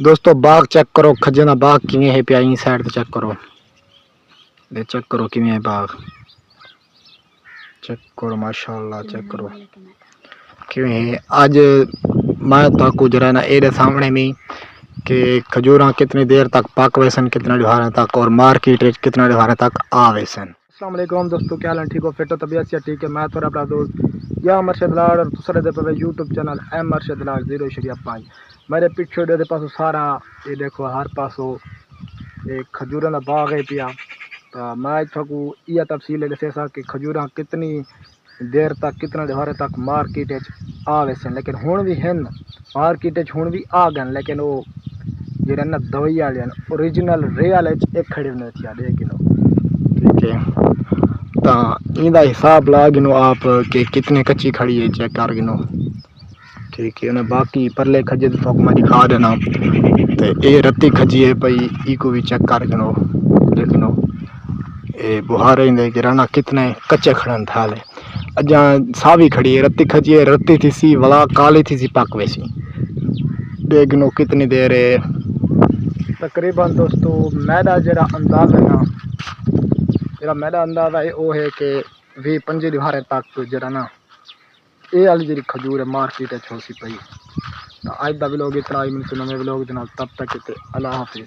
دوستو باغ چیک کرو کھجے دا باغ کیویں ہے پیا این سائڈ تے چیک کرو دے چیک کرو کیویں ہے باغ چیک کرو ماشاءاللہ چیک کرو کیویں ہے اج میں تو کچھ رہنا اے دے سامنے میں کہ کھجوراں کتنی دیر تک پک ویسن کتنا ڈھارے تک اور مارکیٹ کتنا ڈھارے تک آ ویسن۔ السلام علیکم دوستو، کیا حال ہے؟ ٹھیک ہو؟ فٹ ہو؟ طبیعت سے ٹھیک ہے؟ میں تو اپنا دوست یا مرشد لاڑ اور دوسرے دے پہ یوٹیوب چینل ایم مرشد لاڑ 0.5 میرے پیچھے دے پاسو سارا یہ دیکھو ہر پاسو یہ کھجوراں دا باغ ہے پیا۔ تو میں تھکو یہ تفصیل دسے سا کہ کھجوراں کتنی دیر تک کتنا ڈھارے تک مارکیٹ آ ویسن، لیکن ہن بھی ہیں مارکیٹ ہن بھی آ گئے، لیکن وہ جڑے نا دوائی والے اوریجنل ریئل ایک کھڑے ہونے تھے لیکن ٹھیک ہے تو ان دا حساب لا گنو آپ کہ کتنے کچی کھڑی ہے چیک کر گنو ٹھیک ہے انہیں باقی پرلے کھجے تو میں دکھا دینا تو یہ رتی کھجی ہے پئی ای کو بھی چیک کر گنو دیکھنو یہ بہارے گرانا کتنے کچے کھڑن تھا لے اجاں ساوی کھڑی ہے رتی کھجی ہے رتی تھی سی ولا کالی تھی سی پک ویسی دیکھنو کتنی دیر ہے تقریباً دوستو میرا جڑا انداز ہے نا میرا اندازہ ہے وہ ہے کہ 20-25 دیوارے تک جڑا نا یہ والی جی کھجور ہے مارکیٹ ہو سی پئی۔ اج دا ولاگ اتنا ہی، ملتے نویں ولاگ دے نال، تب تک اللہ حافظ۔